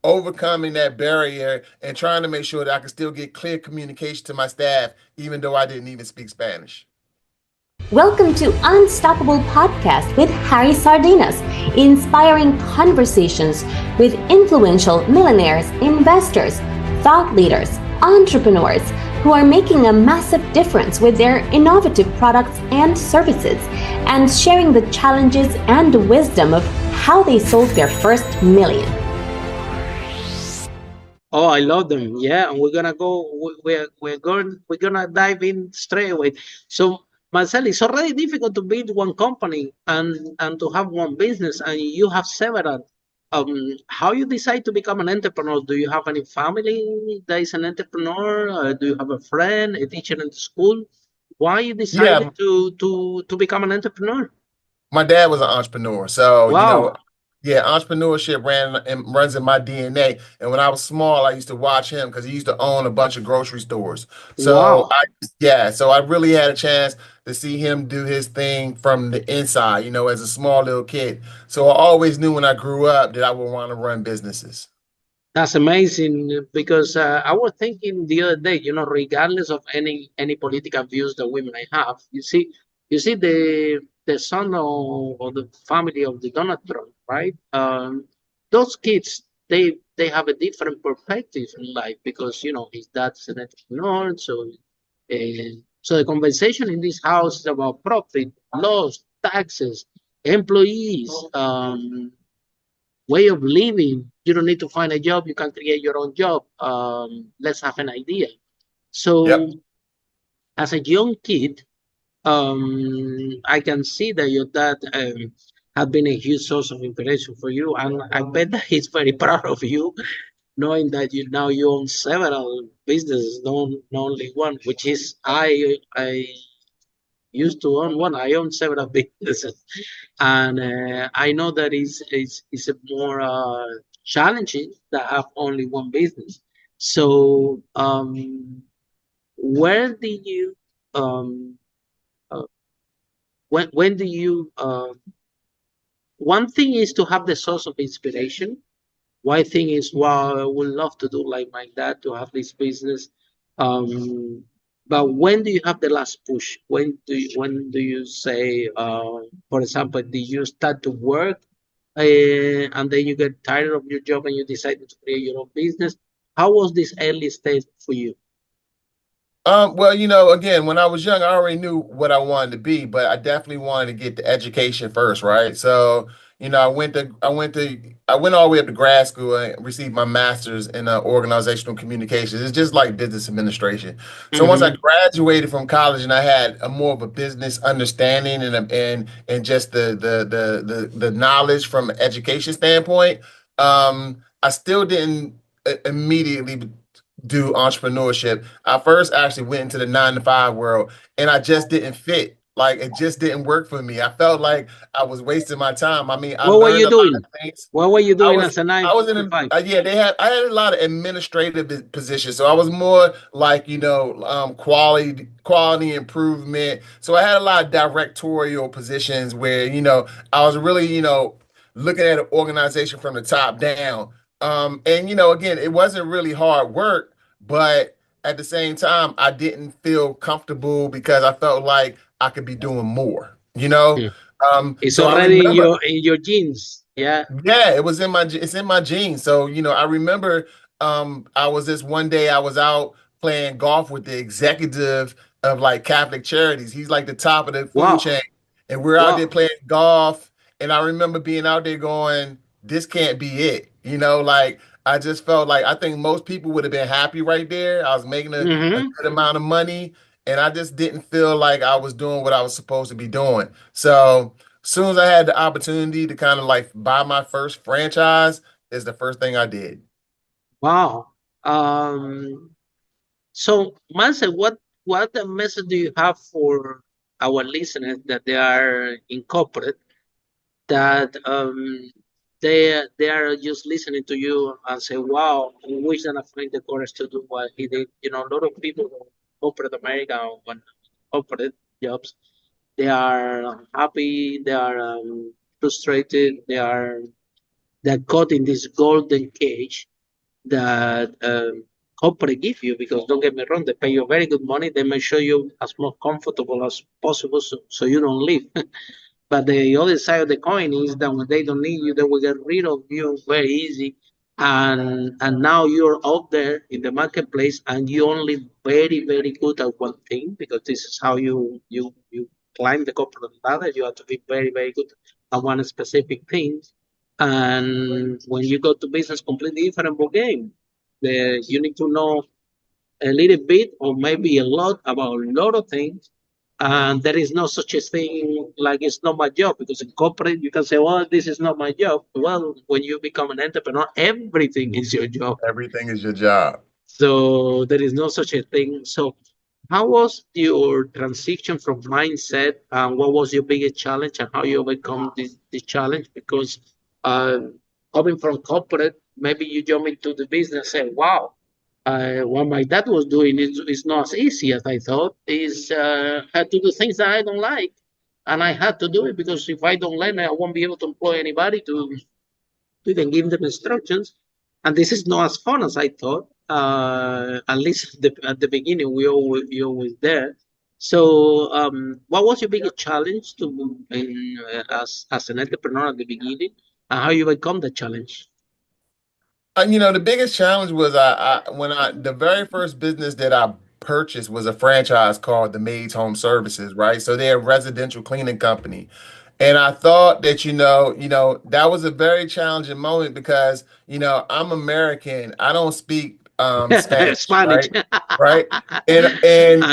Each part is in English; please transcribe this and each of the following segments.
overcoming that barrier and trying to make sure that I could still get clear communication to my staff, even though I didn't even speak Spanish. Welcome to Unstoppable Podcast with Harry Sardinas, inspiring conversations with influential millionaires, investors, thought leaders, entrepreneurs who are making a massive difference with their innovative products and services, and sharing the challenges and wisdom of how they sold their first million. Oh, I love them. Yeah, and we're gonna dive in straight away. So, Marcel, it's already difficult to build one company and to have one business, and you have several. How you decide to become an entrepreneur? Do you have any family that is an entrepreneur? Do you have a friend, a teacher in school? Why you Yeah, decided to become an entrepreneur? my dad was an entrepreneur. So, Wow, yeah, entrepreneurship runs in my DNA. And when I was small, I used to watch him because he used to own a bunch of grocery stores. So wow. so I really had a chance to see him do his thing from the inside, as a small little kid. So I always knew when I grew up that I would want to run businesses. That's amazing because I was thinking the other day, regardless of any political views that we might have, you see the son or the family of the Donald Trump, right? Those kids they have a different perspective in life because his dad's an entrepreneur, so the conversation in this house is about profit, loss, taxes, employees, way of living. You don't need to find a job. You can create your own job. Let's have an idea. Yep. So as a young kid, I can see that your dad had been a huge source of inspiration for you. And I bet that he's very proud of you, knowing that you own several businesses, not only one, which is I used to own one. I own several businesses, and I know that it's a more challenging to have only one business. So, where do you um, uh, when do you one thing is to have the source of inspiration. One thing is, wow, I would love to do like my dad to have this business. Um, but when do you have the last push? When do you say, for example, do you start to work and then you get tired of your job and you decided to create your own business? How was this early stage for you? Well, again, when I was young, I already knew what I wanted to be, but I definitely wanted to get the education first, right? So, I went all the way up to grad school and received my master's in organizational communications. It's just like business administration. So once I Mm-hmm. graduated from college and I had a more of a business understanding and just the knowledge from an education standpoint, I still didn't immediately do entrepreneurship. I first actually went into the 9 to 5 world and I just didn't fit. Like it just didn't work for me. I felt like I was wasting my time. I mean, I What were learned you a lot of doing? things. What were you I doing was as a nine I was in to five? yeah, I had a lot of administrative positions. So I was more like, quality improvement. So I had a lot of directorial positions where, I was really, looking at an organization from the top down. And again, it wasn't really hard work, but at the same time, I didn't feel comfortable because I felt like I could be doing more, you know? Hmm. It's So I already in remember, your genes. Yeah. yeah, it's in my genes. So, I remember I was this one day I was out playing golf with the executive of like Catholic Charities. He's like the top of the food Wow. chain. And we're out there Wow. playing golf. And I remember being out there going, this can't be it. Like I just felt like I think most people would have been happy right there. I was making a Mm-hmm. good amount of money, and I just didn't feel like I was doing what I was supposed to be doing. So soon as I had the opportunity to kind of like buy my first franchise, is the first thing I did. Wow. Um, so, Marcel, what the message do you have for our listeners that they are in corporate that they are just listening to you and say, "Wow, I wish that I find the courage to do what he did." A lot of people in corporate America when corporate jobs, they are happy, they are frustrated, they're caught in this golden cage that corporate give you, because don't get me wrong, they pay you very good money. They make sure you as more comfortable as possible, so you don't leave. But the other side of the coin is that when they don't need you, they will get rid of you very easy. And now you're out there in the marketplace, and you only very good at one thing, because this is how you climb the corporate ladder. You have to be very good at one specific thing. And when you go to business, completely different ball game. You need to know a little bit or maybe a lot about a lot of things. And there is no such a thing like it's not my job, because in corporate you can say, well, this is not my job. Well, when you become an entrepreneur, everything is your job. Everything is your job. So there is no such a thing. So how was your transition from mindset, and what was your biggest challenge, and how you overcome this challenge? Because uh, coming from corporate, maybe you jump into the business and say, wow, what my dad was doing is not as easy as I thought. Is had to do things that I don't like, and I had to do it, because if I don't learn, I won't be able to employ anybody to even give them instructions. And this is not as fun as I thought. At least at the beginning, we always there. So, what was your biggest challenge as an entrepreneur at the beginning, and how you overcome the challenge? The biggest challenge was the very first business that I purchased was a franchise called the Maids Home Services, right? So they're a residential cleaning company. And I thought that, that was a very challenging moment because, I'm American. I don't speak Spanish, Spanish. right? Right. And And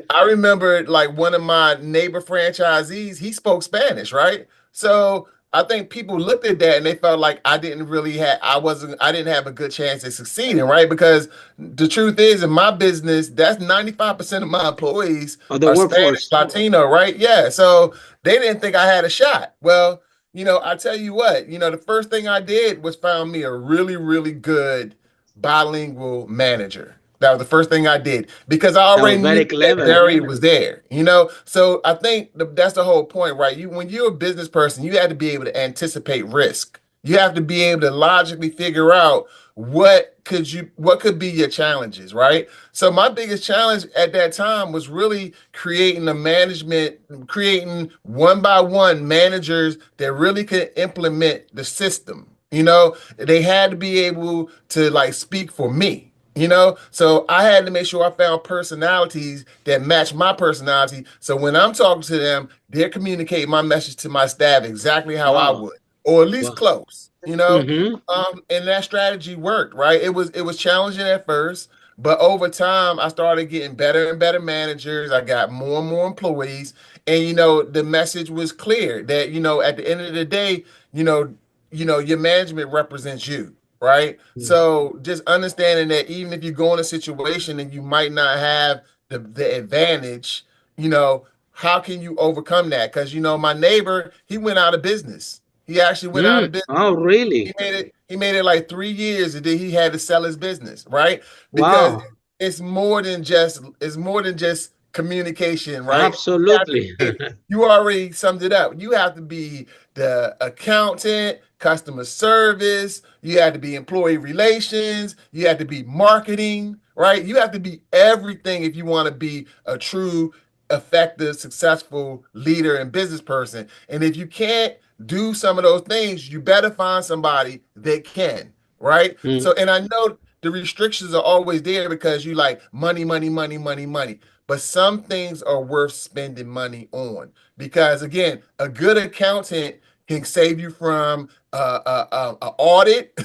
I remember like one of my neighbor franchisees, he spoke Spanish, right? So I think people looked at that and they felt like I didn't have a good chance at succeeding, right? Because the truth is, in my business, that's 95% of my employees of the are Spanish, workforce. Latino, right? Yeah. So they didn't think I had a shot. Well, I tell you what, the first thing I did was found me a really, really good bilingual manager. That was the first thing I did because I That was already knew very that clever. barrier was there, So I think that's the whole point, right? When you're a business person, you have to be able to anticipate risk. You have to be able to logically figure out what could be your challenges, right? So my biggest challenge at that time was really creating creating one by one managers that really could implement the system. They had to be able to like speak for me. So I had to make sure I found personalities that match my personality. So when I'm talking to them, they're communicating my message to my staff exactly how I Wow. would, or at least Wow. close. Mm-hmm. And that strategy worked, right? It was challenging at first, but over time I started getting better and better managers. I got more and more employees, and the message was clear that at the end of the day, your management represents you, right? So just understanding that even if you go in a situation and you might not have the advantage, how can you overcome that? Because my neighbor, he went out of business. He actually went out of business. Oh, He really? made it. He made it like 3 years, and then he had to sell his business, right? Because Wow. it's more than just communication, right? Absolutely. You already summed it up. You have to be the accountant, customer service. You have to be employee relations. You have to be marketing, right? You have to be everything if you want to be a true, effective, successful leader and business person. And if you can't do some of those things, you better find somebody that can, right? Mm. So, and I know the restrictions are always there because you like money, money, money, money, money. But some things are worth spending money on because, again, a good accountant can save you from a audit. A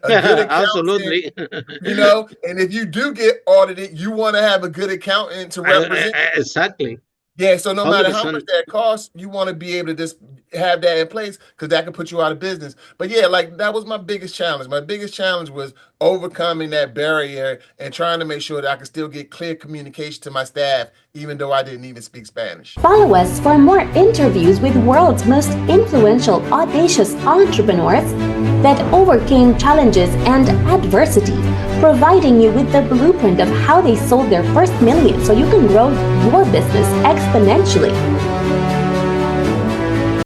good accountant, Absolutely. and if you do get audited, you want to have a good accountant to represent. Exactly. Yeah, so no matter how much 100%. that costs, you want to be able to just have that in place because that could put you out of business. But yeah, like that was my biggest challenge. My biggest challenge was overcoming that barrier and trying to make sure that I could still get clear communication to my staff, even though I didn't even speak Spanish. Follow us for more interviews with world's most influential, audacious entrepreneurs that overcame challenges and adversity, providing you with the blueprint of how they sold their first million so you can grow your business exponentially.